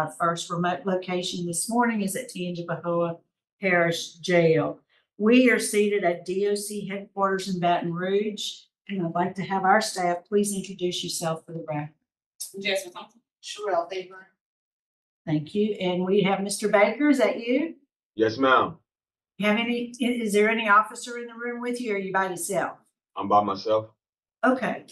Our first remote location this morning is at Tangipahoa Parish Jail. We are seated at DOC headquarters in Baton Rouge, and I'd like to have our staff please introduce yourself for the record. Jasmine Thompson. Sherelle Faber. Thank you. And we have Mr. Baker. Is that you? Yes, ma'am. Is there any officer in the room with you, or are you by yourself? I'm by myself. Okay.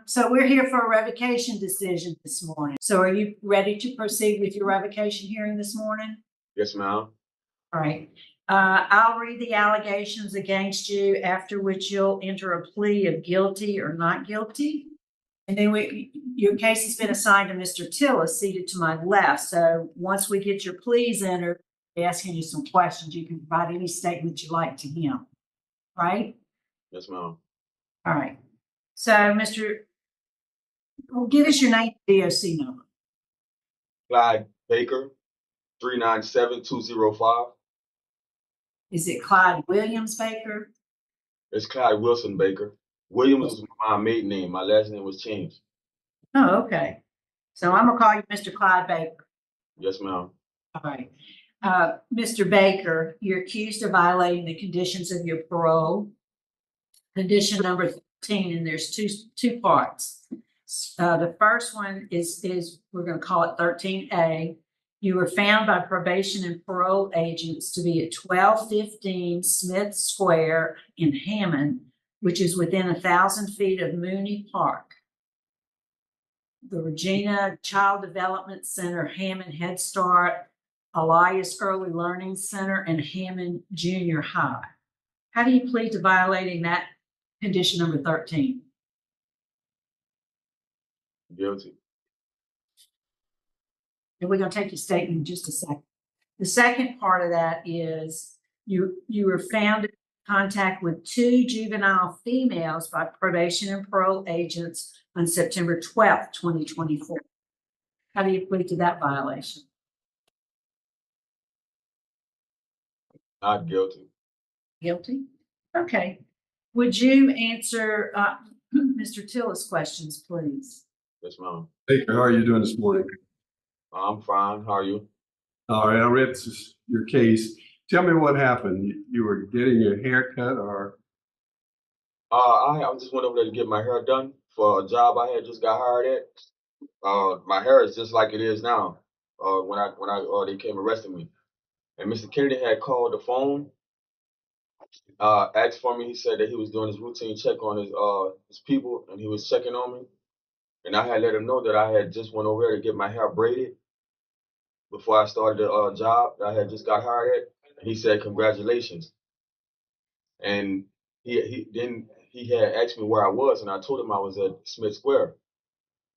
So we're here for a revocation decision this morning. So are you ready to proceed with your revocation hearing this morning? Yes, ma'am. All right. I'll read the allegations against you, after which you'll enter a plea of guilty or not guilty. And then your case has been assigned to Mr. Tillis, seated to my left. So once we get your pleas entered, we're asking you some questions. You can provide any statement you like to him, right? Yes, ma'am. All right. So, give us your name, DOC number. Clyde Baker, 397205. Is it Clyde Williams Baker? It's Clyde Wilson Baker. Williams was my maiden name. My last name was changed. Oh, okay. So I'm gonna call you Mr. Clyde Baker. Yes, ma'am. All right. Mr. Baker, you're accused of violating the conditions of your parole. Condition number 13, and there's two parts. The first one is we're going to call it 13A. You were found by probation and parole agents to be at 1215 Smith Square in Hammond, which is within 1,000 feet of Mooney Park, the Regina Child Development Center, Hammond Head Start, Elias Early Learning Center, and Hammond Junior High. How do you plead to violating that condition number 13? Guilty. And we're going to take your statement in just a second. The second part of that is you were found in contact with 2 juvenile females by probation and parole agents on September 12th, 2024. How do you plead to that violation? Not guilty. Guilty? Okay. Would you answer Mr. Tillis' questions, please? Yes, ma'am. Baker, how are you doing this morning? I'm fine. How are you? All right, I read your case. Tell me what happened. You were getting your hair cut, or? I just went over there to get my hair done for a job I had just got hired at. My hair is just like it is now. When they came arrested me, and Mr. Kennedy had called the phone, asked for me. He said that he was doing his routine check on his people, and he was checking on me. And I had let him know that I had just went over there to get my hair braided before I started the job that I had just got hired at. And he said, "Congratulations." And he had asked me where I was, and I told him I was at Smith Square.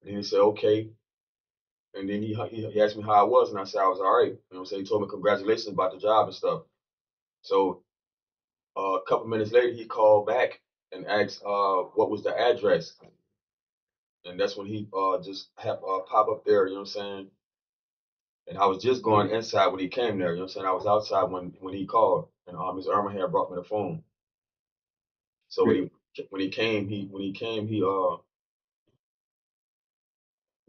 And he said, "Okay." And then he asked me how I was, and I said I was all right. You know what I'm saying? He told me congratulations about the job and stuff. So a couple minutes later, he called back and asked what was the address. And that's when he just had pop up there, you know what I'm saying? And I was just going inside when he came there, you know what I'm saying? I was outside when he called, and Ms. Irma had brought me the phone. So when he came, he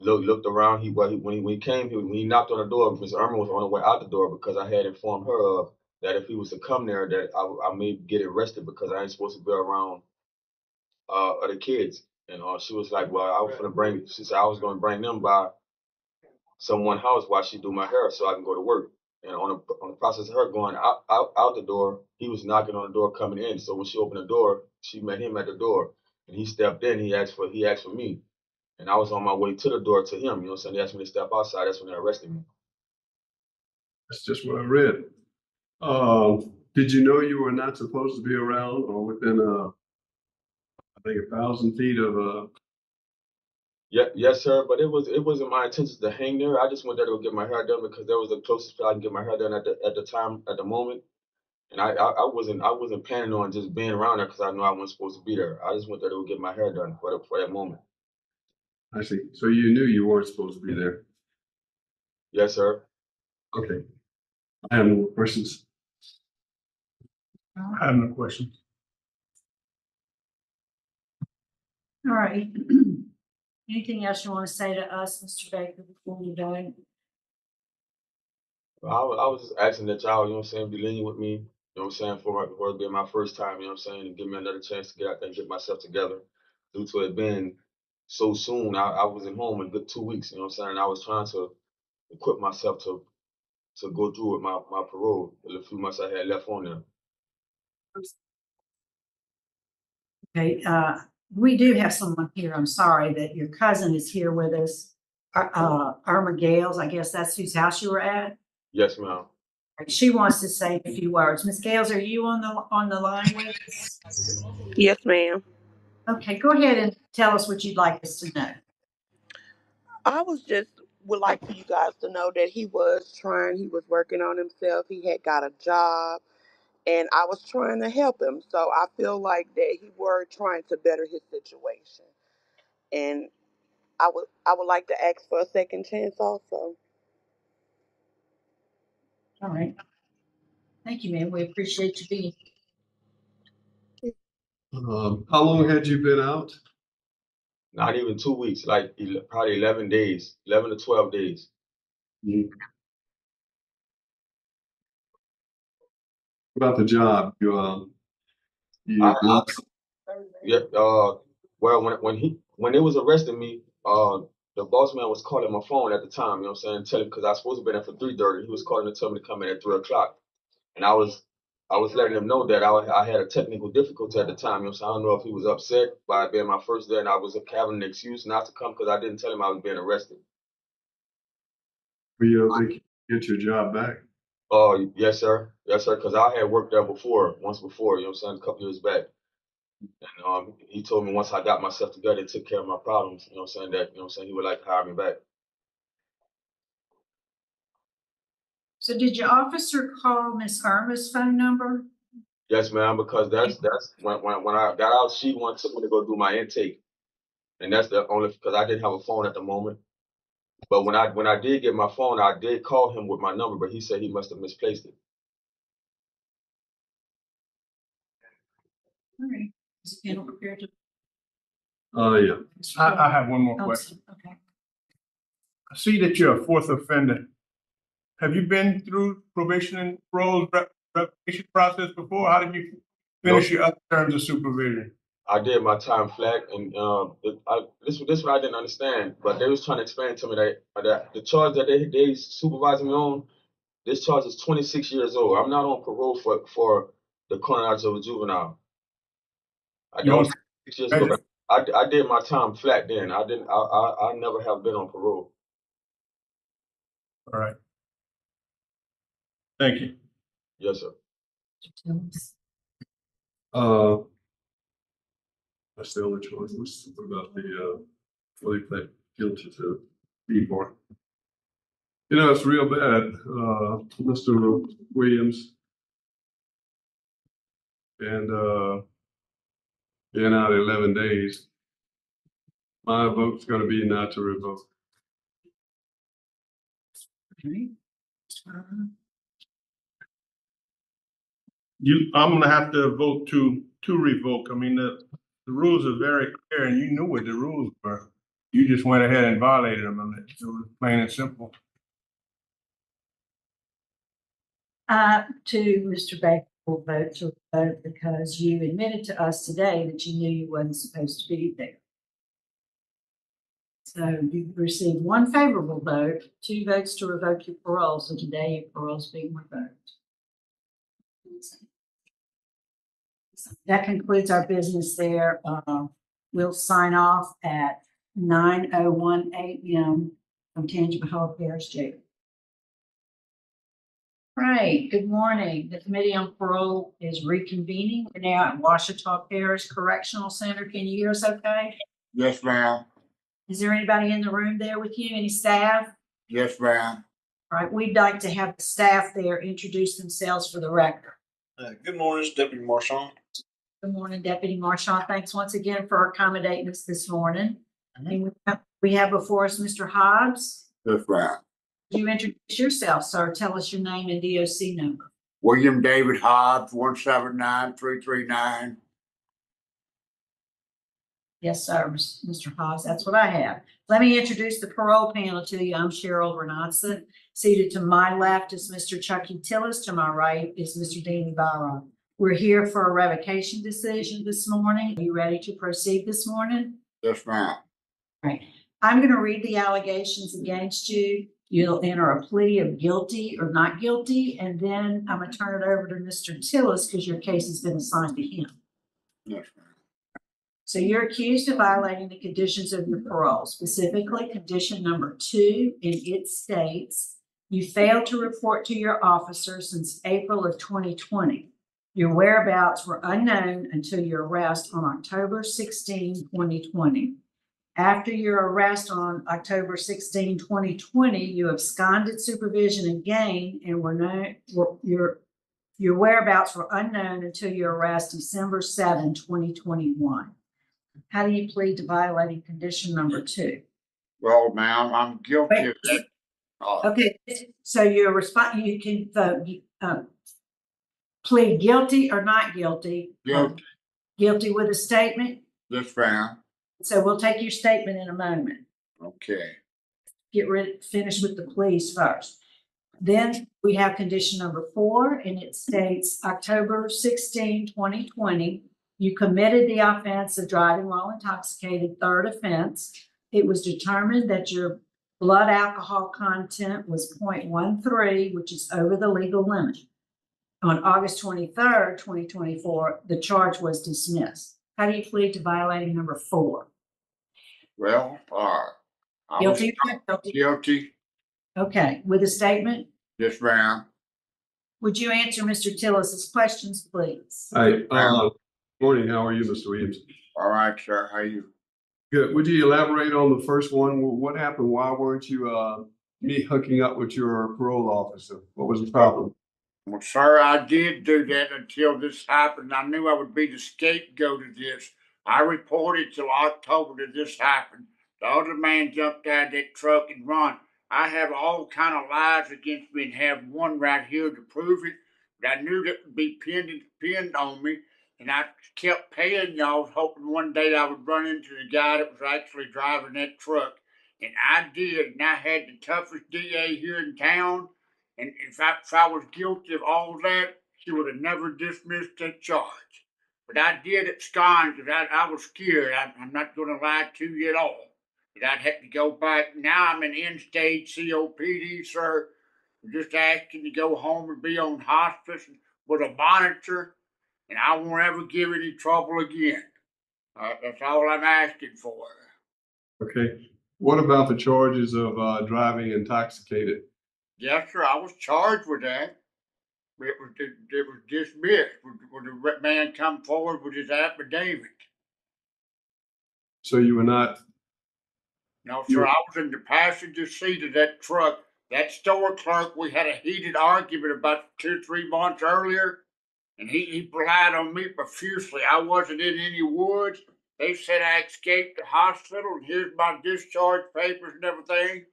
looked around. When he knocked on the door, Ms. Irma was on the way out the door because I had informed her of that if he was to come there, that I may get arrested because I ain't supposed to be around other kids. And she was like, "Well, she said I was going to bring them by someone's house while she do my hair so I can go to work." And on the process of her going out the door, he was knocking on the door coming in. So when she opened the door, she met him at the door, and he stepped in. He asked for me, and I was on my way to the door to him. You know what I'm saying? They asked me to step outside. That's when they arrested me. That's just what I read. Did you know you were not supposed to be around or within I think 1,000 feet of Yeah, yes, sir. But it wasn't my intention to hang there. I just went there to go get my hair done because that was the closest place I can get my hair done at the moment. And I wasn't planning on just being around there because I knew I wasn't supposed to be there. I just went there to go get my hair done for that moment. I see. So you knew you weren't supposed to be there. Yes, sir. Okay. I have no questions. I have no questions. All right. Anything else you want to say to us, Mr. Baker, before we're done? I was just asking that y'all, you know what I'm saying, be lenient with me, you know what I'm saying, for it being my first time, you know what I'm saying, and give me another chance to get out there and get myself together. Due to it being so soon, I was at home in a good 2 weeks, you know what I'm saying, and I was trying to equip myself to go through with my parole, the few months I had left on there. Okay, we do have someone here. I'm sorry that your cousin is here with us. Irma Gales, I guess that's whose house you were at. Yes, ma'am. She wants to say a few words. Miss Gales, are you on the line with us? Yes, ma'am. Okay, go ahead and tell us what you'd like us to know. I was just would like for you guys to know that he was working on himself. He had got a job and I was trying to help him. So I feel like that he were trying to better his situation. And I would like to ask for a second chance also. All right. Thank you, ma'am. We appreciate you being. How long had you been out? Not even 2 weeks, like probably 11 days, 11 to 12 days. What about the job? You I, lost. yeah, well, when they was arresting me, the boss man was calling my phone at the time, you know what I'm saying, telling because I was supposed to be there for 3:30. He was calling to tell me to come in at 3 o'clock. And I was letting him know that I had a technical difficulty at the time. You know, so I don't know if he was upset by it being my first day and I was having an excuse not to come because I didn't tell him I was being arrested. But you don't think you get your job back? Oh, yes, sir. Yes, sir. Because I had worked there once before, you know what I'm saying, a couple years back. And he told me once I got myself together and took care of my problems, you know what I'm saying, that, you know what I'm saying, he would like to hire me back. So did your officer call Miss Irma's phone number? Yes, ma'am, because that's when I got out, she wanted me to go do my intake. And that's the only because I didn't have a phone at the moment. But when I did get my phone, I did call him with my number, but he said he must have misplaced it. All right. Is the panel prepared to? Yeah. I have one more question. Okay. I see that you're a fourth offender. Have you been through probation and parole revocation process before? How did you finish your other terms of supervision? I did my time flat, and this what I didn't understand. But they was trying to explain to me that the charge that they supervising me on, this charge is 26 years old. I'm not on parole for the chronology of a juvenile. You That on was 6 years ago. But I did my time flat then. I didn't. I never have been on parole. all right. Thank you. Yes, sir. That's the only choice. What about the fully pled guilty to B-bar? You know, it's real bad, Mr. Williams. And being out 11 days, my vote's going to be not to revoke. Okay. I'm gonna have to vote to revoke. I mean, the rules are very clear and you knew what the rules were. You just went ahead and violated them. I mean, it was plain and simple. To Mr. Baker will vote to vote because you admitted to us today that you knew you wasn't supposed to be there. So you received one favorable vote, 2 votes to revoke your parole. So today your parole is being revoked. That concludes our business there. We'll sign off at 9:01 a.m. from Tangipahoa Health Parish Jail. Right, good morning. The Committee on Parole is reconvening. We're now at Ouachita Parish Correctional Center. Can you hear us okay? Yes, ma'am. Is there anybody in the room there with you? Any staff? Yes, ma'am. All right, we'd like to have the staff there introduce themselves for the record. Good morning, it's Deputy Marchand. Good morning, Deputy Marchand. Thanks once again for accommodating us this morning. Mhm. And we have before us Mr. Hobbs. Yes, ma'am. Could you introduce yourself, sir? Tell us your name and DOC number. William David Hobbs, 179339. Yes, sir, Mr. Hobbs. That's what I have. Let me introduce the parole panel to you. I'm Cheryl Renatza, Seated to my left is Mr. Chucky Tillis. To my right is Mr. Danny Byron. We're here for a revocation decision this morning. Are you ready to proceed this morning? Yes, ma'am. Right. I'm going to read the allegations against you. You'll enter a plea of guilty or not guilty, and then I'm going to turn it over to Mr. Tillis because your case has been assigned to him. Yes, ma'am. So you're accused of violating the conditions of your parole, specifically condition number 2, and it states you failed to report to your officer since April of 2020. Your whereabouts were unknown until your arrest on October 16, 2020. After your arrest on October 16, 2020, you absconded supervision again and your whereabouts were unknown until your arrest December 7, 2021. How do you plead to violating condition number 2? Well, ma'am, I'm guilty of that. Okay, so you can vote, plead guilty or not guilty. Guilty. Guilty with a statement. Yes, ma'am. So we'll take your statement in a moment. Okay. Finish with the pleas first. Then we have condition number 4, and it states October 16, 2020, you committed the offense of driving while intoxicated, third offense. It was determined that your blood alcohol content was 0.13, which is over the legal limit. On August 23rd, 2024, the charge was dismissed. How do you plead to violating number 4? Well, I Guilty. was guilty. Okay, with a statement, Yes, ma'am. would you answer Mr. Tillis's questions, please? Hi, morning. How are you, Mr. Williams? All right, sir. How you? Good. Would you elaborate on the first one? What happened? Why weren't you hooking up with your parole officer? What was the problem? Well, sir, I did do that until this happened. I knew I would be the scapegoat of this. I reported till October that this happened. The other man jumped out of that truck and run. I have all kind of lies against me and have one right here to prove it. But I knew that would be pinned on me. And I kept paying y'all, hoping one day I would run into the guy that was actually driving that truck. And I did, and I had the toughest DA here in town. And if I was guilty of all that, she would have never dismissed that charge. But I did abscond because I was scared. I'm not going to lie to you at all. But I'd have to go back. Now I'm in end-stage COPD, sir. I'm just asking to go home and be on hospice with a monitor. And I won't ever give any trouble again. That's all I'm asking for. Okay. What about the charges of driving intoxicated? Yes, sir. I was charged with that. It was dismissed. When the man come forward with his affidavit. So you were not. No, sir. I was in the passenger seat of that truck. That store clerk, we had a heated argument about 2 or 3 months earlier. And he relied on me profusely. I wasn't in any woods. They said I escaped the hospital, and here's my discharge papers and everything.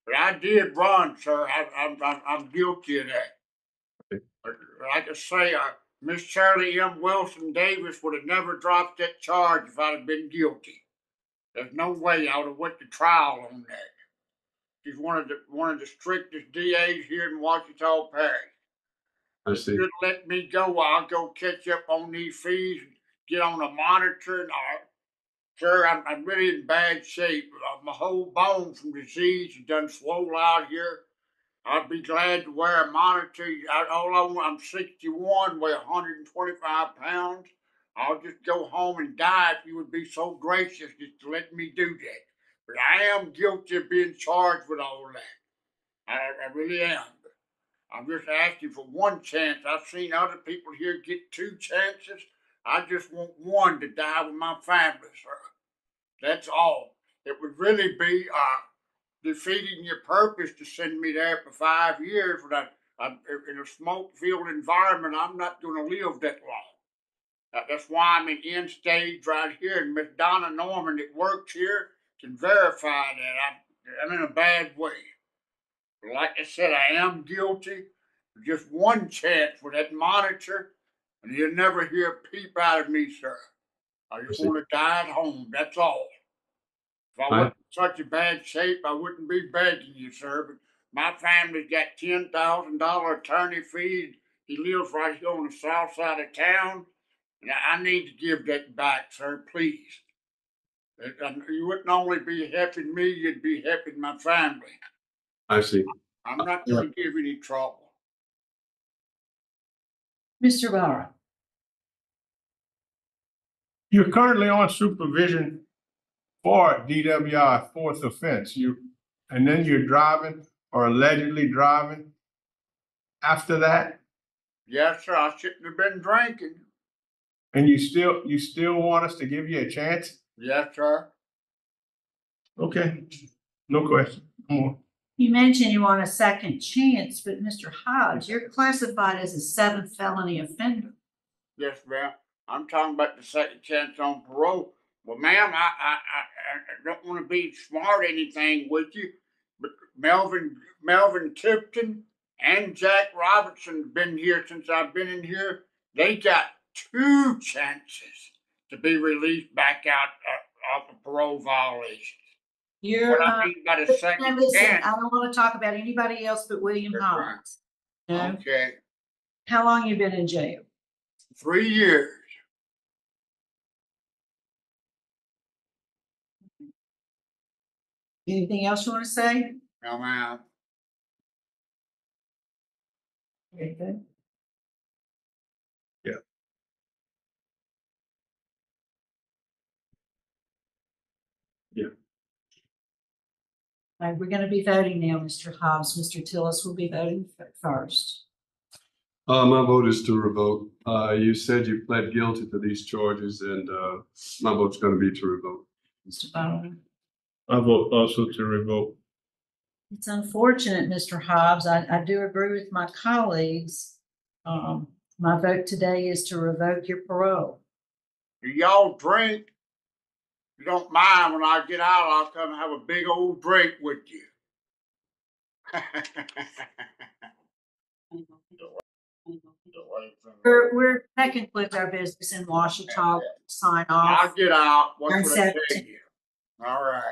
But I did run, sir. I'm guilty of that. But like I say, Miss Shirley M. Wilson Davis would have never dropped that charge if I'd have been guilty. There's no way I would have went to trial on that. She's one of the strictest DAs here in Ouachita Parish. I see. Just let me go. I'll go catch up on these fees and get on a monitor and all. Sir, I'm really in bad shape. My whole bone from disease is done swole out here. I'd be glad to wear a monitor. I'm 61, weigh 125 pounds. I'll just go home and die if you would be so gracious just to let me do that. But I am guilty of being charged with all that. I really am. I'm just asking for one chance. I've seen other people here get 2 chances. I just want one to die with my family, sir. That's all. It would really be defeating your purpose to send me there for 5 years when I'm in a smoke-filled environment. I'm not going to live that long. That's why I'm in end stage right here. And Miss Donna Norman that works here can verify that I'm in a bad way. Like I said, I am guilty. Just one chance with that monitor, and you'll never hear a peep out of me, sir. I just want to die at home. That's all. If I wasn't in such a bad shape, I wouldn't be begging you, sir. My family's got $10,000 attorney fees. He lives right here on the south side of town. And I need to give that back, sir, please. You wouldn't only be helping me, you'd be helping my family. I see. I'm not going to give any trouble. Mr. Barra, You're currently on supervision for DWI, fourth offense. And then you're driving or allegedly driving after that, Yes, sir, I shouldn't have been drinking. and you still want us to give you a chance? Yes, sir. Okay, no question. Come on. you mentioned you want a second chance, but Mr. Hobbs, you're classified as a 7th felony offender. Yes, ma'am. I'm talking about the second chance on parole. Well, ma'am, I don't want to be smart or anything with you, but Melvin Tipton and Jack Robertson have been here since I've been in here. They got 2 chances to be released back out of parole violations. You're, What I mean by the now second listen, chance. I don't want to talk about anybody else but William That's right. Hobbs. No? Okay, How long you been in jail? 3 years. Anything else you want to say? No, ma'am. Very good. Yeah. Yeah. All right, we're going to be voting now, Mr. Hobbs. Mr. Tillis will be voting first. My vote is to revoke. You said you pled guilty to these charges, and my vote's going to be to revoke. Mr. Bowden. I vote also to revoke. It's unfortunate, Mr. Hobbs. I do agree with my colleagues. My vote today is to revoke your parole. Do y'all drink? If you don't mind, when I get out, I'll come have a big old drink with you. We're that concludes our business in Washington. Sign off. I'll get out. What Turn should I tell 17. you? All right.